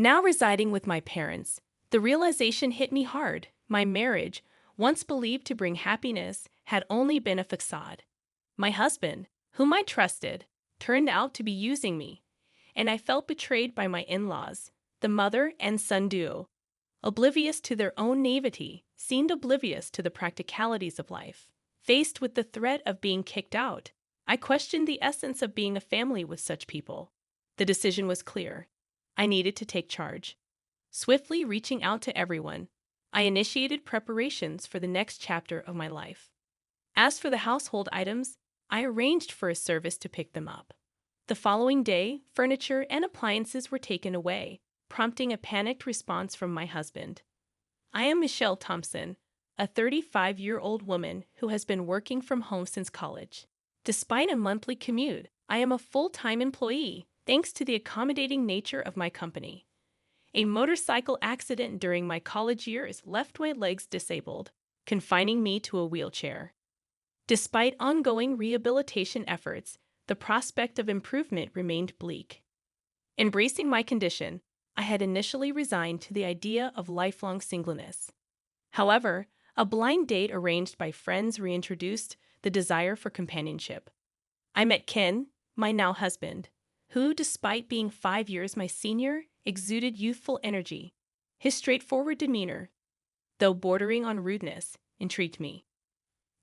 Now residing with my parents, the realization hit me hard. My marriage, once believed to bring happiness, had only been a facade. My husband, whom I trusted, turned out to be using me, and I felt betrayed by my in-laws, the mother and son duo. Oblivious to their own naivety, seemed oblivious to the practicalities of life. Faced with the threat of being kicked out, I questioned the essence of being a family with such people. The decision was clear. I needed to take charge. Swiftly reaching out to everyone, I initiated preparations for the next chapter of my life. As for the household items, I arranged for a service to pick them up. The following day, furniture and appliances were taken away, prompting a panicked response from my husband. I am Michelle Thompson, a 35-year-old woman who has been working from home since college. Despite a monthly commute, I am a full-time employee, thanks to the accommodating nature of my company. A motorcycle accident during my college years left my legs disabled, confining me to a wheelchair. Despite ongoing rehabilitation efforts, the prospect of improvement remained bleak. Embracing my condition, I had initially resigned to the idea of lifelong singleness. However, a blind date arranged by friends reintroduced the desire for companionship. I met Ken, my now husband, who, despite being 5 years my senior, exuded youthful energy. His straightforward demeanor, though bordering on rudeness, intrigued me.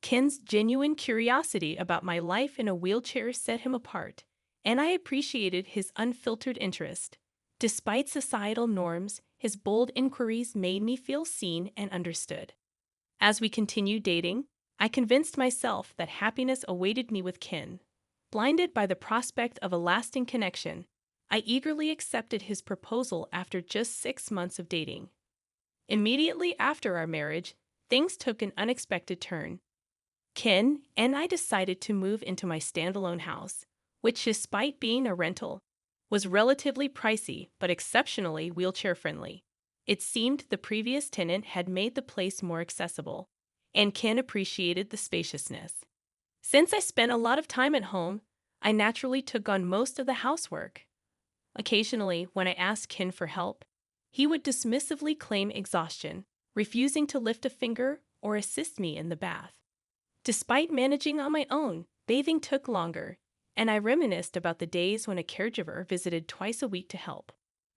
Ken's genuine curiosity about my life in a wheelchair set him apart, and I appreciated his unfiltered interest. Despite societal norms, his bold inquiries made me feel seen and understood. As we continued dating, I convinced myself that happiness awaited me with Ken. Blinded by the prospect of a lasting connection, I eagerly accepted his proposal after just 6 months of dating. Immediately after our marriage, things took an unexpected turn. Ken and I decided to move into my standalone house, which, despite being a rental, was relatively pricey but exceptionally wheelchair-friendly. It seemed the previous tenant had made the place more accessible, and Ken appreciated the spaciousness. Since I spent a lot of time at home, I naturally took on most of the housework. Occasionally, when I asked Ken for help, he would dismissively claim exhaustion, refusing to lift a finger or assist me in the bath. Despite managing on my own, bathing took longer, and I reminisced about the days when a caregiver visited twice a week to help.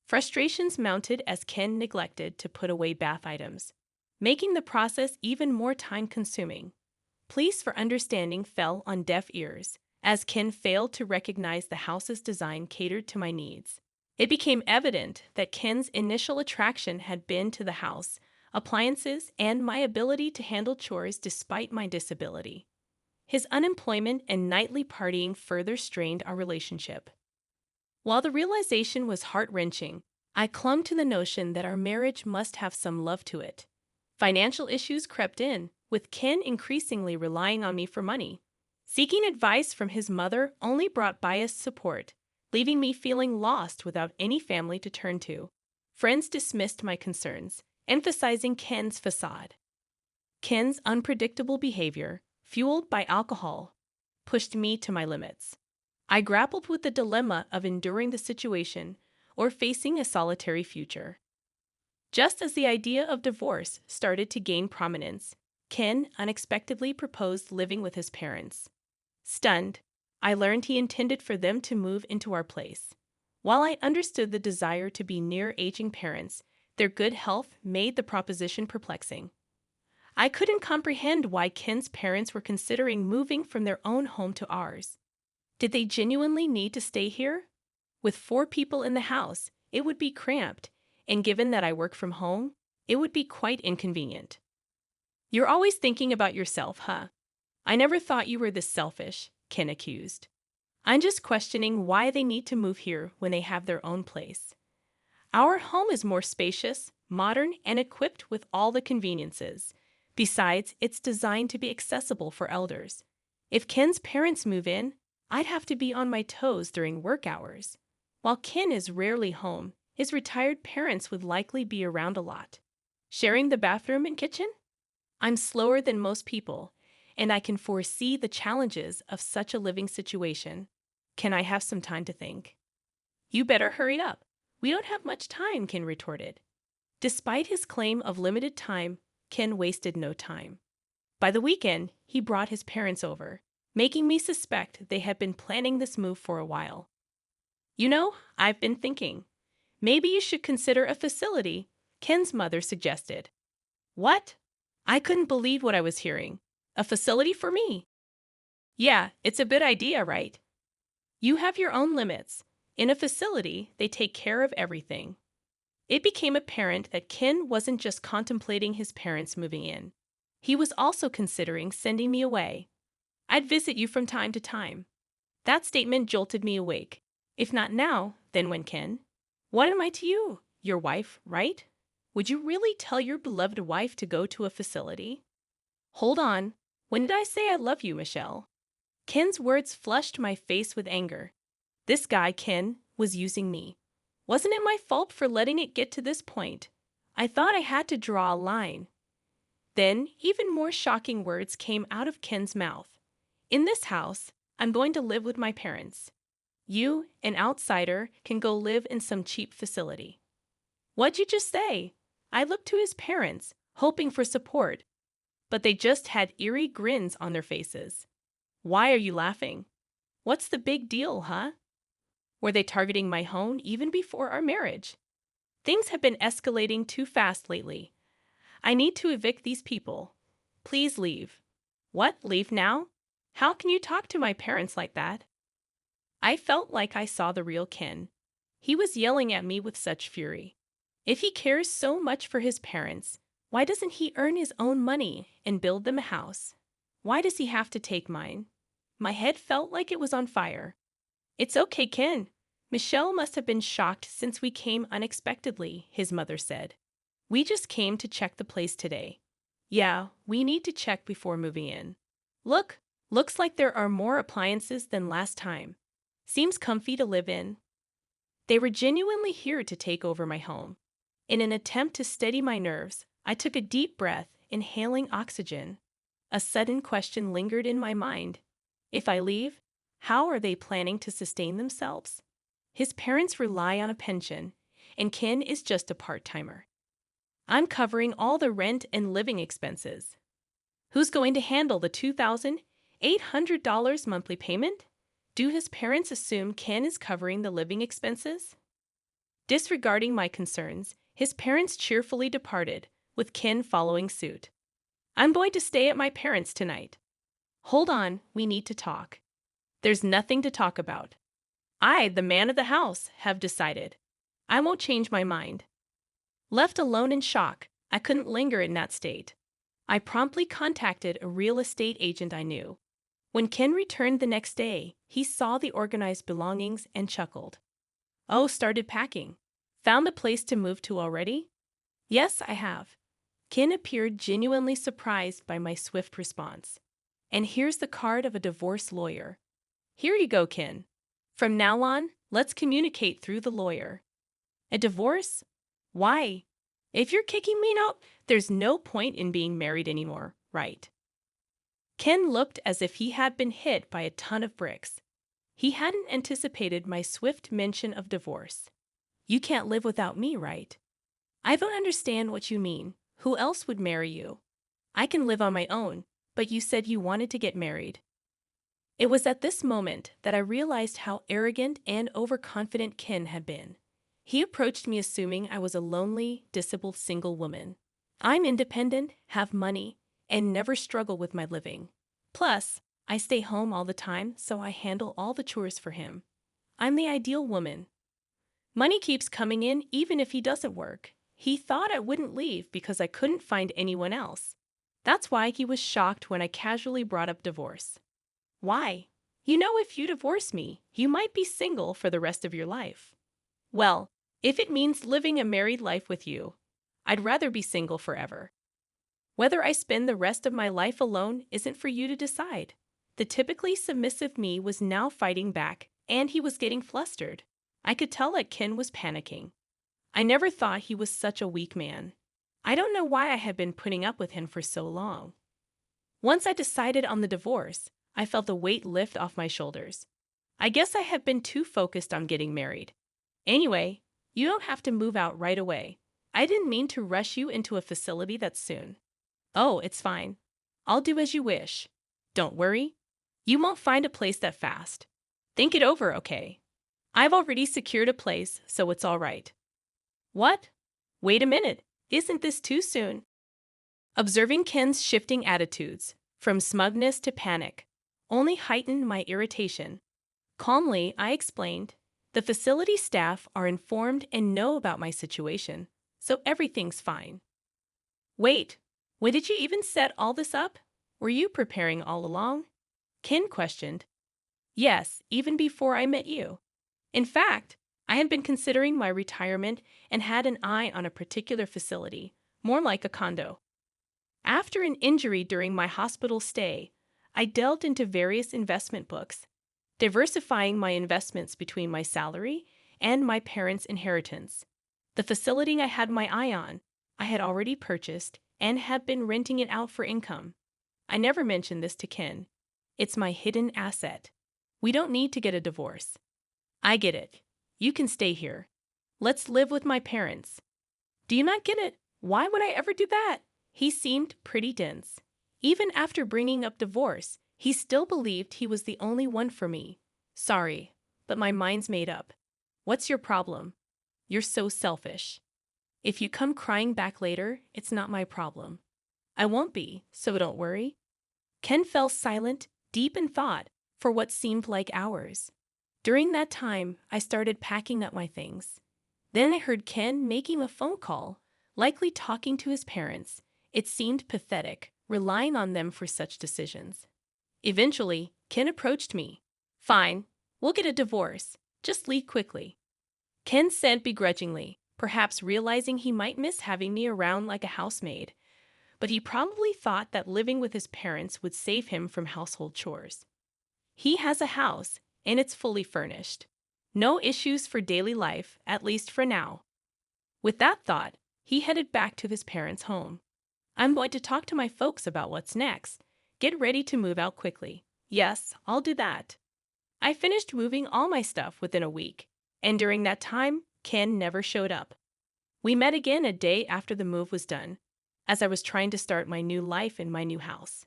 Frustrations mounted as Ken neglected to put away bath items, making the process even more time-consuming. Pleas for understanding fell on deaf ears, as Ken failed to recognize the house's design catered to my needs. It became evident that Ken's initial attraction had been to the house, appliances, and my ability to handle chores despite my disability. His unemployment and nightly partying further strained our relationship. While the realization was heart-wrenching, I clung to the notion that our marriage must have some love to it. Financial issues crept in, with Ken increasingly relying on me for money. Seeking advice from his mother only brought biased support, leaving me feeling lost without any family to turn to. Friends dismissed my concerns, emphasizing Ken's facade. Ken's unpredictable behavior, fueled by alcohol, pushed me to my limits. I grappled with the dilemma of enduring the situation or facing a solitary future. Just as the idea of divorce started to gain prominence, Ken unexpectedly proposed living with his parents. Stunned, I learned he intended for them to move into our place. While I understood the desire to be near aging parents, their good health made the proposition perplexing. I couldn't comprehend why Ken's parents were considering moving from their own home to ours. Did they genuinely need to stay here? With 4 people in the house, it would be cramped, and given that I work from home, it would be quite inconvenient. "You're always thinking about yourself, huh? I never thought you were this selfish," Ken accused. "I'm just questioning why they need to move here when they have their own place. Our home is more spacious, modern, and equipped with all the conveniences. Besides, it's designed to be accessible for elders. If Ken's parents move in, I'd have to be on my toes during work hours. While Ken is rarely home, his retired parents would likely be around a lot. Sharing the bathroom and kitchen? I'm slower than most people, and I can foresee the challenges of such a living situation. Can I have some time to think?" "You better hurry up. We don't have much time, Ken retorted. Despite his claim of limited time, Ken wasted no time. By the weekend, he brought his parents over, making me suspect they had been planning this move for a while. You know, I've been thinking. Maybe you should consider a facility, Ken's mother suggested. What? I couldn't believe what I was hearing. A facility for me? Yeah, it's a good idea, right? You have your own limits. In a facility, they take care of everything. It became apparent that Ken wasn't just contemplating his parents moving in. He was also considering sending me away. I'd visit you from time to time. That statement jolted me awake. If not now, then when, Ken? What am I to you? Your wife, right? Would you really tell your beloved wife to go to a facility? Hold on. When did I say I love you, Michelle? Ken's words flushed my face with anger. This guy, Ken, was using me. Wasn't it my fault for letting it get to this point? I thought I had to draw a line. Then, even more shocking words came out of Ken's mouth. In this house, I'm going to live with my parents. You, an outsider, can go live in some cheap facility. What'd you just say? I looked to his parents, hoping for support, but they just had eerie grins on their faces. Why are you laughing? What's the big deal, huh? Were they targeting my home even before our marriage? Things have been escalating too fast lately. I need to evict these people. Please leave. What, leave now? How can you talk to my parents like that? I felt like I saw the real Ken. He was yelling at me with such fury. If he cares so much for his parents, why doesn't he earn his own money and build them a house? Why does he have to take mine? My head felt like it was on fire. It's okay, Ken. Michelle must have been shocked since we came unexpectedly, his mother said. We just came to check the place today. Yeah, we need to check before moving in. Looks like there are more appliances than last time. Seems comfy to live in. They were genuinely here to take over my home. In an attempt to steady my nerves, I took a deep breath, inhaling oxygen. A sudden question lingered in my mind. If I leave, how are they planning to sustain themselves? His parents rely on a pension, and Ken is just a part-timer. I'm covering all the rent and living expenses. Who's going to handle the $2,800 monthly payment? Do his parents assume Ken is covering the living expenses? Disregarding my concerns, his parents cheerfully departed, with Ken following suit. I'm going to stay at my parents' tonight. Hold on, we need to talk. There's nothing to talk about. I, the man of the house, have decided. I won't change my mind. Left alone in shock, I couldn't linger in that state. I promptly contacted a real estate agent I knew. When Ken returned the next day, he saw the organized belongings and chuckled. Oh, started packing. Found a place to move to already? Yes, I have. Ken appeared genuinely surprised by my swift response. And here's the card of a divorce lawyer. Here you go, Ken. From now on, let's communicate through the lawyer. A divorce? Why? If you're kicking me out, there's no point in being married anymore, right? Ken looked as if he had been hit by a ton of bricks. He hadn't anticipated my swift mention of divorce. You can't live without me, right? I don't understand what you mean. Who else would marry you? I can live on my own, but you said you wanted to get married. It was at this moment that I realized how arrogant and overconfident Ken had been. He approached me assuming I was a lonely, disabled single woman. I'm independent, have money, and never struggle with my living. Plus, I stay home all the time, so I handle all the chores for him. I'm the ideal woman. Money keeps coming in even if he doesn't work. He thought I wouldn't leave because I couldn't find anyone else. That's why he was shocked when I casually brought up divorce. Why? You know, if you divorce me, you might be single for the rest of your life. Well, if it means living a married life with you, I'd rather be single forever. Whether I spend the rest of my life alone isn't for you to decide. The typically submissive me was now fighting back, and he was getting flustered. I could tell that Ken was panicking. I never thought he was such a weak man. I don't know why I had been putting up with him for so long. Once I decided on the divorce, I felt the weight lift off my shoulders. I guess I had been too focused on getting married. Anyway, You don't have to move out right away. I didn't mean to rush you into a facility that soon. Oh, it's fine. I'll do as you wish. Don't worry. You won't find a place that fast. Think it over, okay? I've already secured a place, so it's all right. What? Wait a minute. Isn't this too soon? Observing Ken's shifting attitudes, from smugness to panic, only heightened my irritation. Calmly, I explained, the facility staff are informed and know about my situation, so everything's fine. Wait, when did you even set all this up? Were you preparing all along? Ken questioned. Yes, even before I met you. In fact, I had been considering my retirement and had an eye on a particular facility, more like a condo. After an injury during my hospital stay, I delved into various investment books, diversifying my investments between my salary and my parents' inheritance. The facility I had my eye on, I had already purchased and had been renting it out for income. I never mentioned this to Ken. It's my hidden asset. We don't need to get a divorce. I get it. You can stay here. Let's live with my parents. Do you not get it? Why would I ever do that? He seemed pretty dense. Even after bringing up divorce, he still believed he was the only one for me. Sorry, but my mind's made up. What's your problem? You're so selfish. If you come crying back later, it's not my problem. I won't be, so don't worry. Ken fell silent, deep in thought, for what seemed like hours. During that time, I started packing up my things. Then I heard Ken making a phone call, likely talking to his parents. It seemed pathetic, relying on them for such decisions. Eventually, Ken approached me. Fine, we'll get a divorce. Just leave quickly. Ken said begrudgingly, perhaps realizing he might miss having me around like a housemaid, but he probably thought that living with his parents would save him from household chores. He has a house, and it's fully furnished. No issues for daily life, at least for now. With that thought, he headed back to his parents' home. I'm going to talk to my folks about what's next. Get ready to move out quickly. Yes, I'll do that. I finished moving all my stuff within a week, and during that time, Ken never showed up. We met again a day after the move was done, as I was trying to start my new life in my new house.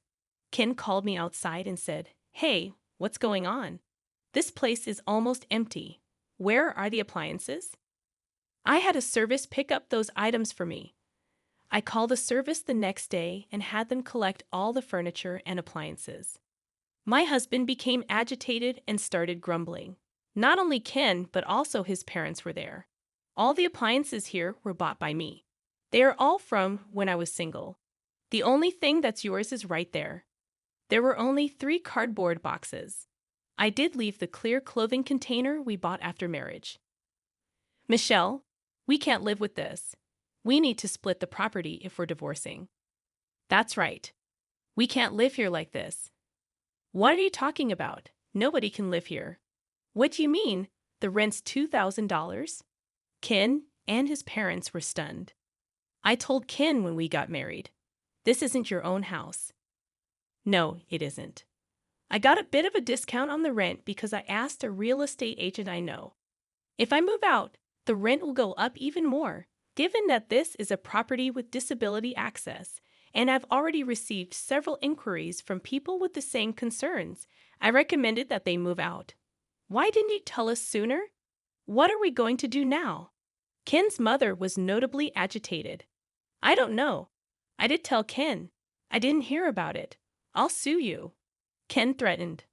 Ken called me outside and said, Hey, what's going on? This place is almost empty. Where are the appliances? I had a service pick up those items for me. I called the service the next day and had them collect all the furniture and appliances. My husband became agitated and started grumbling. Not only Ken, but also his parents were there. All the appliances here were bought by me. They are all from when I was single. The only thing that's yours is right there. There were only 3 cardboard boxes. I did leave the clear clothing container we bought after marriage. Michelle, we can't live with this. We need to split the property if we're divorcing. That's right. We can't live here like this. What are you talking about? Nobody can live here. What do you mean? The rent's $2,000? Ken and his parents were stunned. I told Ken when we got married, this isn't your own house. No, it isn't. I got a bit of a discount on the rent because I asked a real estate agent I know. If I move out, the rent will go up even more, given that this is a property with disability access, and I've already received several inquiries from people with the same concerns. I recommended that they move out. Why didn't you tell us sooner? What are we going to do now? Ken's mother was notably agitated. I don't know. I did tell Ken. I didn't hear about it. I'll sue you. Ken threatened.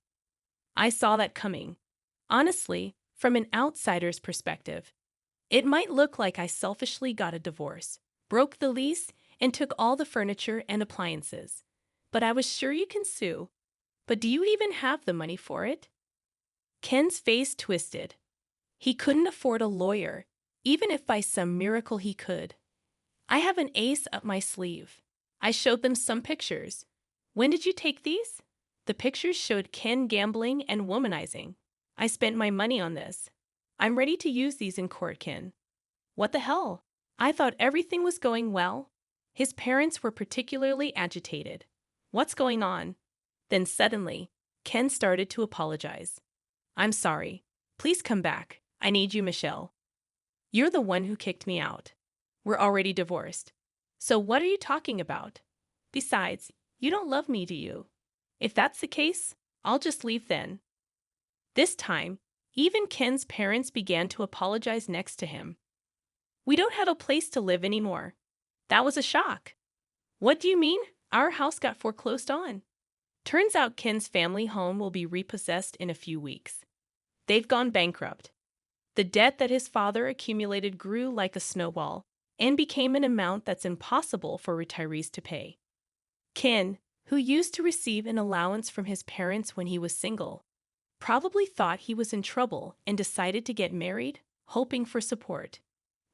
I saw that coming. Honestly, from an outsider's perspective, it might look like I selfishly got a divorce, broke the lease, and took all the furniture and appliances. But I was sure you can sue. But do you even have the money for it? Ken's face twisted. He couldn't afford a lawyer, even if by some miracle he could. I have an ace up my sleeve. I showed them some pictures. When did you take these? The pictures showed Ken gambling and womanizing. I spent my money on this. I'm ready to use these in court, Ken. What the hell? I thought everything was going well. His parents were particularly agitated. What's going on? Then suddenly, Ken started to apologize. I'm sorry. Please come back. I need you, Michelle. You're the one who kicked me out. We're already divorced. So what are you talking about? Besides, you don't love me, do you? If that's the case, I'll just leave then. This time, even Ken's parents began to apologize next to him. We don't have a place to live anymore. That was a shock. What do you mean? Our house got foreclosed on. Turns out Ken's family home will be repossessed in a few weeks. They've gone bankrupt. The debt that his father accumulated grew like a snowball and became an amount that's impossible for retirees to pay. Ken, who used to receive an allowance from his parents when he was single, probably thought he was in trouble and decided to get married, hoping for support.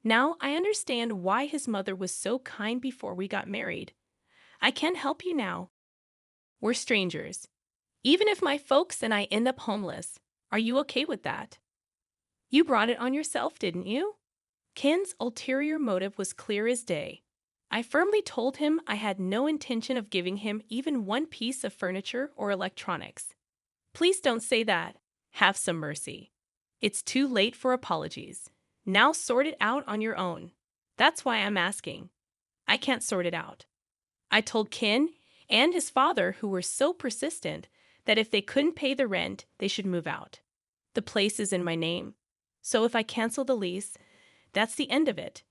Now I understand why his mother was so kind before we got married. I can't help you now. We're strangers. Even if my folks and I end up homeless, are you okay with that? You brought it on yourself, didn't you? Ken's ulterior motive was clear as day. I firmly told him I had no intention of giving him even one piece of furniture or electronics. Please don't say that. Have some mercy. It's too late for apologies. Now sort it out on your own. That's why I'm asking. I can't sort it out. I told Ken and his father, who were so persistent, that if they couldn't pay the rent, they should move out. The place is in my name. So if I cancel the lease, that's the end of it.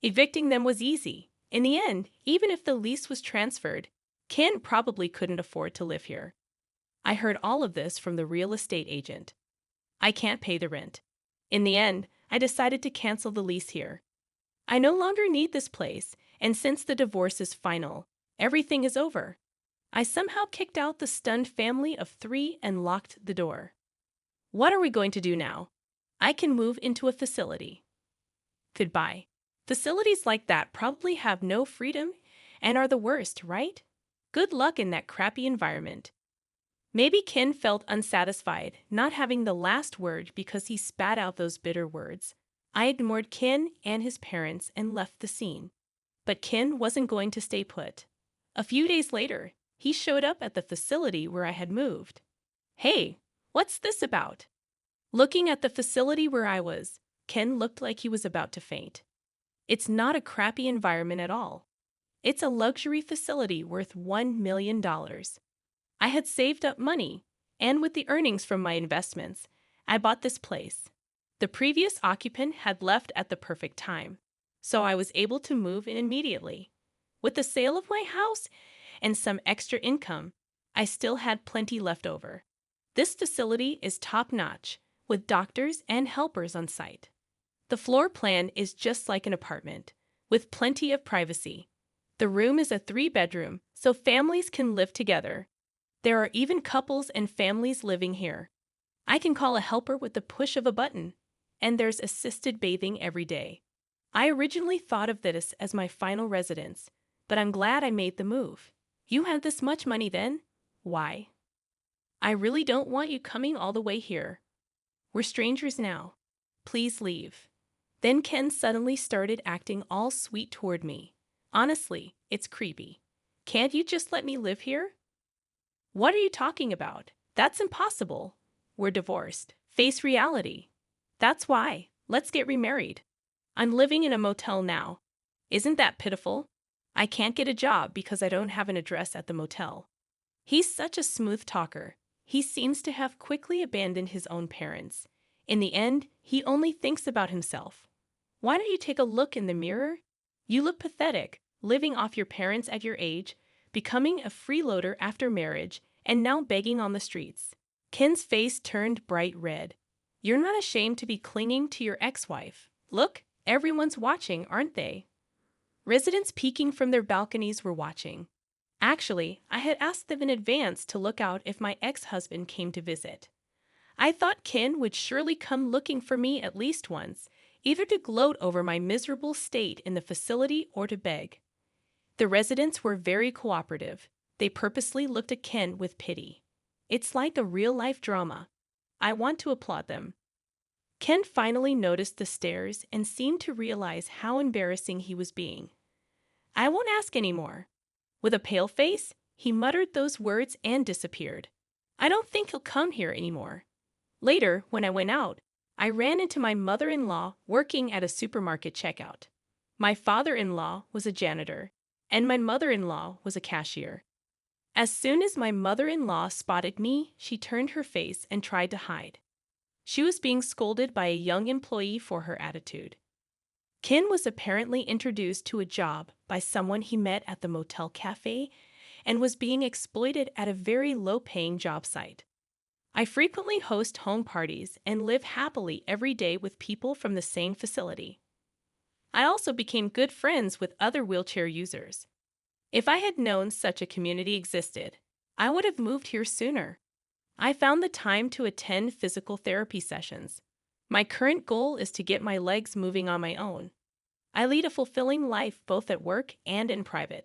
Evicting them was easy. In the end, even if the lease was transferred, Ken probably couldn't afford to live here. I heard all of this from the real estate agent. I can't pay the rent. In the end, I decided to cancel the lease here. I no longer need this place, and since the divorce is final, everything is over. I somehow kicked out the stunned family of 3 and locked the door. What are we going to do now? I can move into a facility. Goodbye. Facilities like that probably have no freedom and are the worst, right? Good luck in that crappy environment. Maybe Ken felt unsatisfied, not having the last word because he spat out those bitter words. I ignored Ken and his parents and left the scene. But Ken wasn't going to stay put. A few days later, he showed up at the facility where I had moved. Hey, what's this about? Looking at the facility where I was, Ken looked like he was about to faint. It's not a crappy environment at all. It's a luxury facility worth $1 million. I had saved up money, and with the earnings from my investments, I bought this place. The previous occupant had left at the perfect time, so I was able to move in immediately. With the sale of my house and some extra income, I still had plenty left over. This facility is top-notch, with doctors and helpers on site. The floor plan is just like an apartment, with plenty of privacy. The room is a 3-bedroom, so families can live together. There are even couples and families living here. I can call a helper with the push of a button, and there's assisted bathing every day. I originally thought of this as my final residence, but I'm glad I made the move. You had this much money then? Why? I really don't want you coming all the way here. We're strangers now. Please leave. Then Ken suddenly started acting all sweet toward me. Honestly, it's creepy. Can't you just let me live here? What are you talking about? That's impossible. We're divorced. Face reality. That's why. Let's get remarried. I'm living in a motel now. Isn't that pitiful? I can't get a job because I don't have an address at the motel. He's such a smooth talker. He seems to have quickly abandoned his own parents. In the end, he only thinks about himself. Why don't you take a look in the mirror? You look pathetic, living off your parents at your age, becoming a freeloader after marriage, and now begging on the streets. Ken's face turned bright red. You're not ashamed to be clinging to your ex-wife. Look, everyone's watching, aren't they? Residents peeking from their balconies were watching. Actually, I had asked them in advance to look out if my ex-husband came to visit. I thought Ken would surely come looking for me at least once, either to gloat over my miserable state in the facility or to beg. The residents were very cooperative. They purposely looked at Ken with pity. It's like a real-life drama. I want to applaud them. Ken finally noticed the stares and seemed to realize how embarrassing he was being. I won't ask any more. With a pale face, he muttered those words and disappeared. I don't think he'll come here anymore. Later, when I went out, I ran into my mother-in-law working at a supermarket checkout. My father-in-law was a janitor, and my mother-in-law was a cashier. As soon as my mother-in-law spotted me, she turned her face and tried to hide. She was being scolded by a young employee for her attitude. Ken was apparently introduced to a job by someone he met at the motel cafe and was being exploited at a very low-paying job site. I frequently host home parties and live happily every day with people from the same facility. I also became good friends with other wheelchair users. If I had known such a community existed, I would have moved here sooner. I found the time to attend physical therapy sessions. My current goal is to get my legs moving on my own. I lead a fulfilling life both at work and in private.